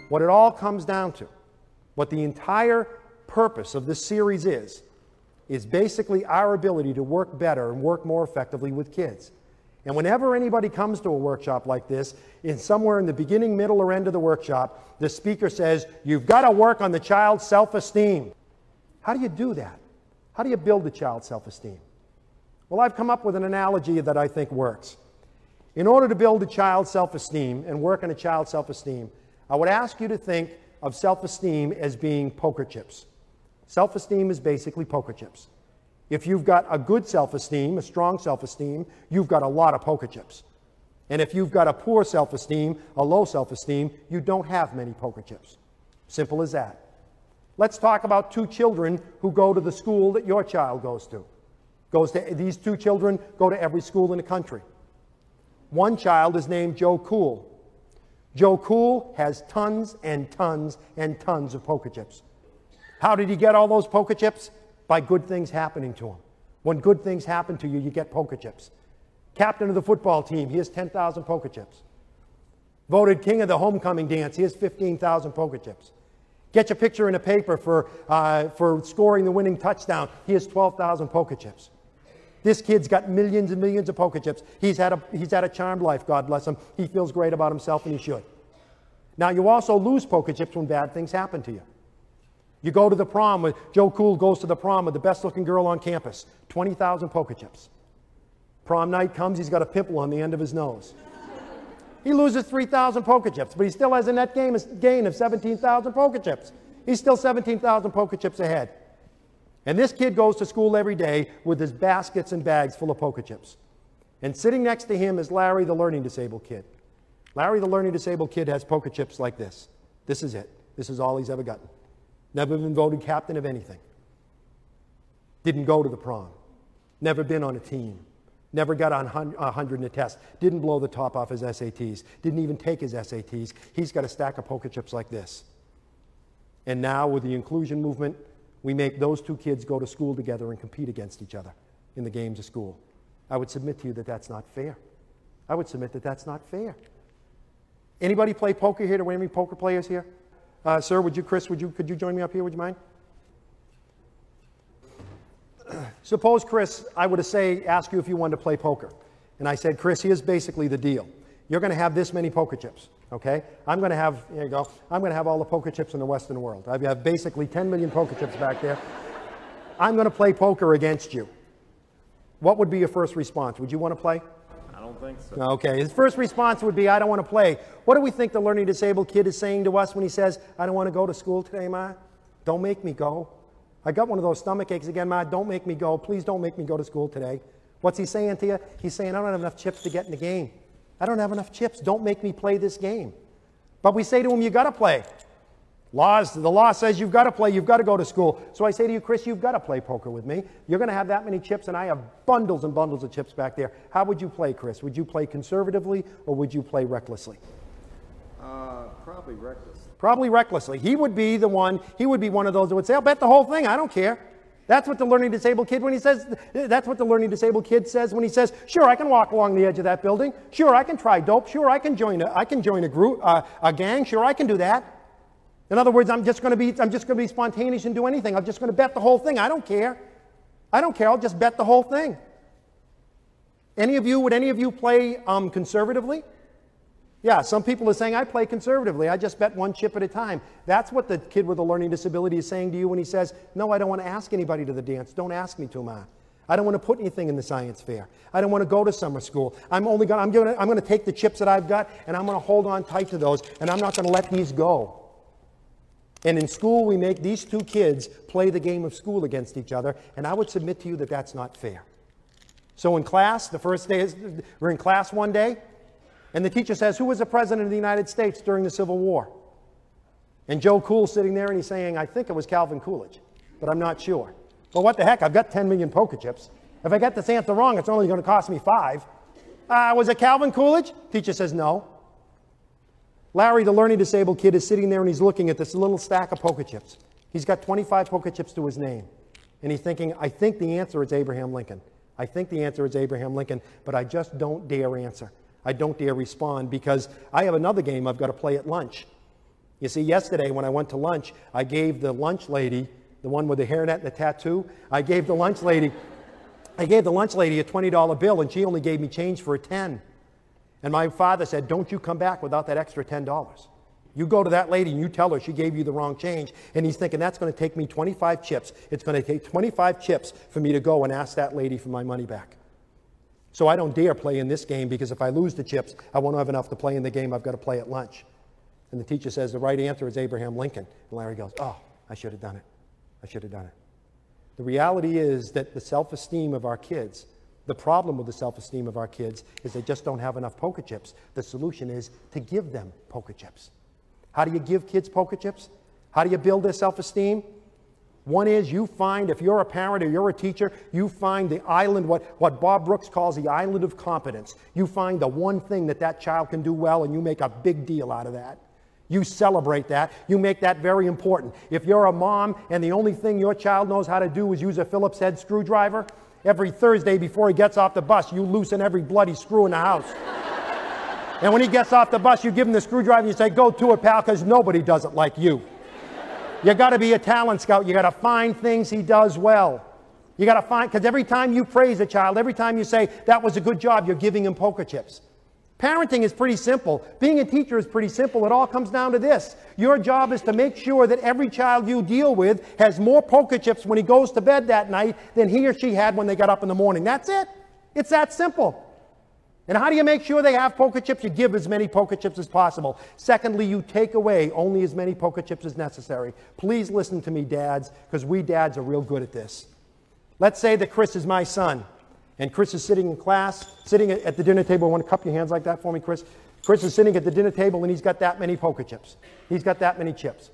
what it all comes down to, what the entire purpose of this series is basically our ability to work better and work more effectively with kids. And whenever anybody comes to a workshop like this, somewhere in the beginning, middle, or end of the workshop, the speaker says, you've got to work on the child's self-esteem. How do you do that? How do you build the child's self-esteem? Well, I've come up with an analogy that I think works. In order to build a child's self-esteem and work on a child's self-esteem, I would ask you to think of self-esteem as being poker chips. Self-esteem is basically poker chips. If you've got a good self-esteem, a strong self-esteem, you've got a lot of poker chips. And if you've got a poor self-esteem, a low self-esteem, you don't have many poker chips. Simple as that. Let's talk about two children who go to the school that your child goes to. These two children go to every school in the country. One child is named Joe Cool. Joe Cool has tons and tons and tons of poker chips. How did he get all those poker chips? By good things happening to him. When good things happen to you, you get poker chips. Captain of the football team, he has 10,000 poker chips. Voted king of the homecoming dance, he has 15,000 poker chips. Get your picture in a paper for scoring the winning touchdown, he has 12,000 poker chips. This kid's got millions and millions of poker chips. He's had a charmed life, God bless him. He feels great about himself, and he should. Now, you also lose poker chips when bad things happen to you. You go to the prom, Joe Cool goes to the prom with the best-looking girl on campus. 20,000 poker chips. Prom night comes, he's got a pimple on the end of his nose. He loses 3,000 poker chips, but he still has a net gain of 17,000 poker chips. He's still 17,000 poker chips ahead. And this kid goes to school every day with his baskets and bags full of poker chips. And sitting next to him is Larry, the learning disabled kid. Larry, the learning disabled kid, has poker chips like this. This is it. This is all he's ever gotten. Never been voted captain of anything. Didn't go to the prom. Never been on a team. Never got on 100 in a test. Didn't blow the top off his SATs. Didn't even take his SATs. He's got a stack of poker chips like this. And now with the inclusion movement, we make those two kids go to school together and compete against each other in the games of school. I would submit to you that that's not fair. I would submit that that's not fair. Anybody play poker here? Do we have any poker players here? Sir, Chris, could you join me up here? Would you mind? Suppose, Chris, I were to ask you if you wanted to play poker. And I said, Chris, here's basically the deal. You're going to have this many poker chips, okay? I'm going to have, here you go, I'm going to have all the poker chips in the Western world. I have basically 10 million poker chips back there. I'm going to play poker against you. What would be your first response? Would you want to play? I don't think so. Okay, his first response would be, I don't want to play. What do we think the learning disabled kid is saying to us when he says, I don't want to go to school today, Ma? Don't make me go. I got one of those stomach aches again, Ma. Don't make me go. Please don't make me go to school today. What's he saying to you? He's saying, I don't have enough chips to get in the game. I don't have enough chips. Don't make me play this game. But we say to him, you got to play. The law says you've got to play. You've got to go to school. So I say to you, Chris, you've got to play poker with me. You're going to have that many chips, and I have bundles and bundles of chips back there. How would you play, Chris? Would you play conservatively, or would you play recklessly? Probably recklessly. Probably recklessly. He would be one of those that would say, I'll bet the whole thing. I don't care. That's what the learning disabled kid that's what the learning disabled kid says when he says, sure, I can walk along the edge of that building. Sure, I can try dope. Sure, I can join a group, a gang. Sure, I can do that. In other words, I'm just going to be spontaneous and do anything. I'm just going to bet the whole thing. I don't care. I don't care. I'll just bet the whole thing. Would any of you play conservatively? Yeah, some people are saying, I play conservatively. I just bet one chip at a time. That's what the kid with a learning disability is saying to you when he says, no, I don't want to ask anybody to the dance. Don't ask me to, Ma. I don't want to put anything in the science fair. I don't want to go to summer school. I'm going to take the chips that I've got, and I'm going to hold on tight to those, and I'm not going to let these go. And in school, we make these two kids play the game of school against each other, and I would submit to you that that's not fair. So in class, the first day, we're in class one day, and the teacher says, who was the president of the United States during the Civil War? And Joe Cool's sitting there, and he's saying, I think it was Calvin Coolidge, but I'm not sure. Well, what the heck? I've got 10 million poker chips. If I get this answer wrong, it's only going to cost me 5. Was it Calvin Coolidge? Teacher says no. Larry, the learning disabled kid, is sitting there and he's looking at this little stack of poker chips. He's got 25 poker chips to his name. And he's thinking, I think the answer is Abraham Lincoln. I think the answer is Abraham Lincoln, but I just don't dare answer. I don't dare respond because I have another game I've got to play at lunch. You see, yesterday when I went to lunch, I gave the lunch lady, the one with the hairnet and the tattoo, I gave the lunch lady a $20 bill, and she only gave me change for a 10. And my father said, don't you come back without that extra $10. You go to that lady and you tell her she gave you the wrong change. And he's thinking, that's going to take me 25 chips. It's going to take 25 chips for me to go and ask that lady for my money back. So I don't dare play in this game, because if I lose the chips, I won't have enough to play in the game I've got to play at lunch. And the teacher says, the right answer is Abraham Lincoln. And Larry goes, oh, I should have done it. I should have done it. The reality is that the self-esteem of our kids, the problem with the self-esteem of our kids is they just don't have enough poker chips. The solution is to give them poker chips. How do you give kids poker chips? How do you build their self-esteem? One is you find, if you're a parent or you're a teacher, you find the island, what Bob Brooks calls the island of competence. You find the one thing that that child can do well, and you make a big deal out of that. You celebrate that. You make that very important. If you're a mom and the only thing your child knows how to do is use a Phillips head screwdriver, every Thursday before he gets off the bus, you loosen every bloody screw in the house. And when he gets off the bus, you give him the screwdriver and you say, go to it, pal, because nobody does it like you. You got to be a talent scout. You got to find things he does well. You got to find, because every time you praise a child, every time you say, that was a good job, you're giving him poker chips. Parenting is pretty simple. Being a teacher is pretty simple. It all comes down to this. Your job is to make sure that every child you deal with has more poker chips when he goes to bed that night than he or she had when they got up in the morning. That's it. It's that simple. And how do you make sure they have poker chips? You give as many poker chips as possible. Secondly, you take away only as many poker chips as necessary. Please listen to me, dads, because we dads are real good at this. Let's say that Chris is my son. And Chris is sitting in class, sitting at the dinner table. Want to cup your hands like that for me, Chris? Chris is sitting at the dinner table, and he's got that many poker chips. He's got that many chips.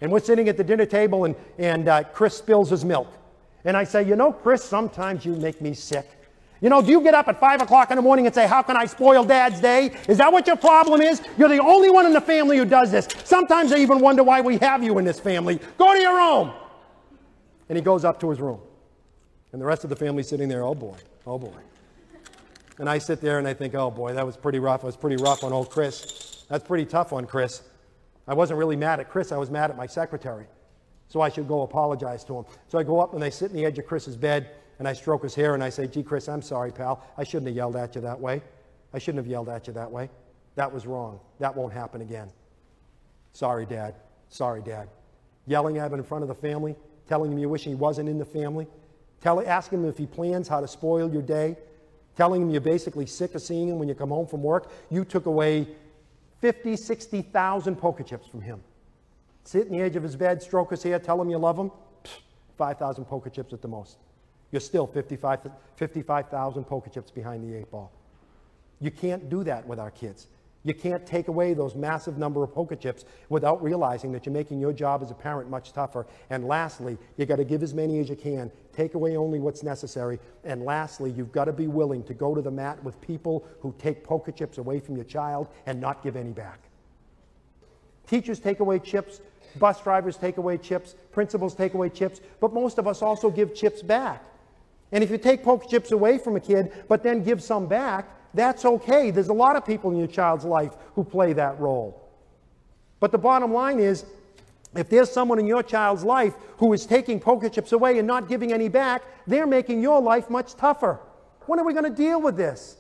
And we're sitting at the dinner table, and Chris spills his milk. And I say, you know, Chris, sometimes you make me sick. You know, do you get up at 5 o'clock in the morning and say, how can I spoil Dad's day? Is that what your problem is? You're the only one in the family who does this. Sometimes I even wonder why we have you in this family. Go to your room. And he goes up to his room. And the rest of the family's sitting there, oh boy, oh boy. And I sit there and I think, oh boy, that was pretty rough. It was pretty rough on old Chris. That's pretty tough on Chris. I wasn't really mad at Chris. I was mad at my secretary. So I should go apologize to him. So I go up and I sit in the edge of Chris's bed and I stroke his hair and I say, gee, Chris, I'm sorry, pal. I shouldn't have yelled at you that way. I shouldn't have yelled at you that way. That was wrong. That won't happen again. Sorry, Dad. Sorry, Dad. Yelling at him in front of the family, telling him you wish he wasn't in the family. Asking him if he plans how to spoil your day, telling him you're basically sick of seeing him when you come home from work. You took away 50, 60,000 poker chips from him. Sit in the edge of his bed, stroke his hair, tell him you love him. 5,000 poker chips at the most. You're still 55,000 poker chips behind the 8 ball. You can't do that with our kids. You can't take away those massive number of poker chips without realizing that you're making your job as a parent much tougher. And lastly, you got to give as many as you can. Take away only what's necessary. And lastly, you've got to be willing to go to the mat with people who take poker chips away from your child and not give any back. Teachers take away chips. Bus drivers take away chips. Principals take away chips. But most of us also give chips back. And if you take poker chips away from a kid, but then give some back, that's okay. There's a lot of people in your child's life who play that role. But the bottom line is, if there's someone in your child's life who is taking poker chips away and not giving any back, they're making your life much tougher. When are we going to deal with this?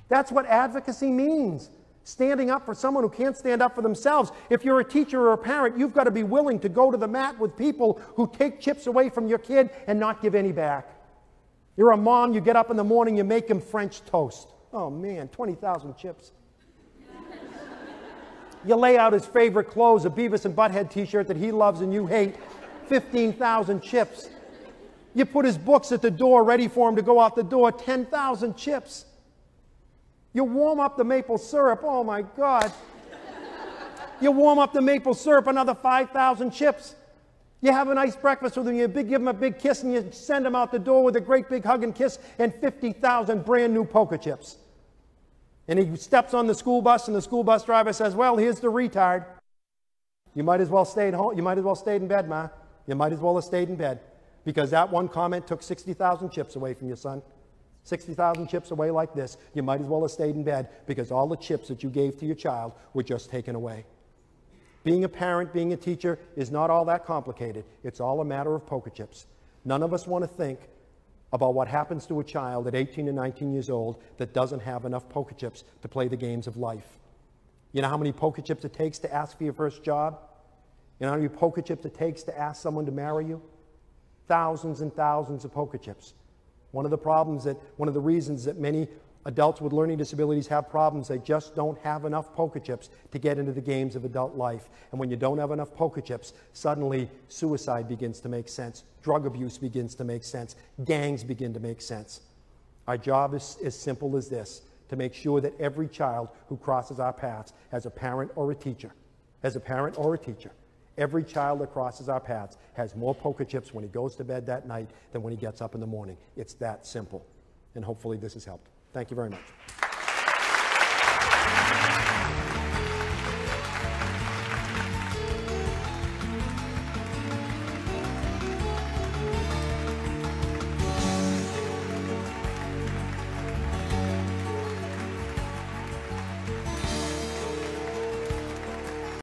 That's what advocacy means. Standing up for someone who can't stand up for themselves. If you're a teacher or a parent, you've got to be willing to go to the mat with people who take chips away from your kid and not give any back. You're a mom, you get up in the morning, you make him French toast. Oh man, 20,000 chips. You lay out his favorite clothes, a Beavis and Butthead t-shirt that he loves and you hate, 15,000 chips. You put his books at the door ready for him to go out the door, 10,000 chips. You warm up the maple syrup, oh my God. You warm up the maple syrup, another 5,000 chips. You have a nice breakfast with him, you give him a big kiss and you send him out the door with a great big hug and kiss and 50,000 brand new poker chips. And he steps on the school bus and the school bus driver says, well, here's the retard. You might as well stay at home. You might as well stay in bed, Ma. You might as well have stayed in bed because that one comment took 60,000 chips away from your son. 60,000 chips away like this. You might as well have stayed in bed because all the chips that you gave to your child were just taken away. Being a parent, being a teacher is not all that complicated. It's all a matter of poker chips. None of us want to think about what happens to a child at 18 and 19 years old that doesn't have enough poker chips to play the games of life. You know how many poker chips it takes to ask for your first job? You know how many poker chips it takes to ask someone to marry you? Thousands and thousands of poker chips. One of the reasons that many adults with learning disabilities have problems, they just don't have enough poker chips to get into the games of adult life. And when you don't have enough poker chips, suddenly suicide begins to make sense. Drug abuse begins to make sense. Gangs begin to make sense. Our job is as simple as this, to make sure that every child who crosses our paths as a parent or a teacher, every child that crosses our paths has more poker chips when he goes to bed that night than when he gets up in the morning. It's that simple. And hopefully this has helped. Thank you very much.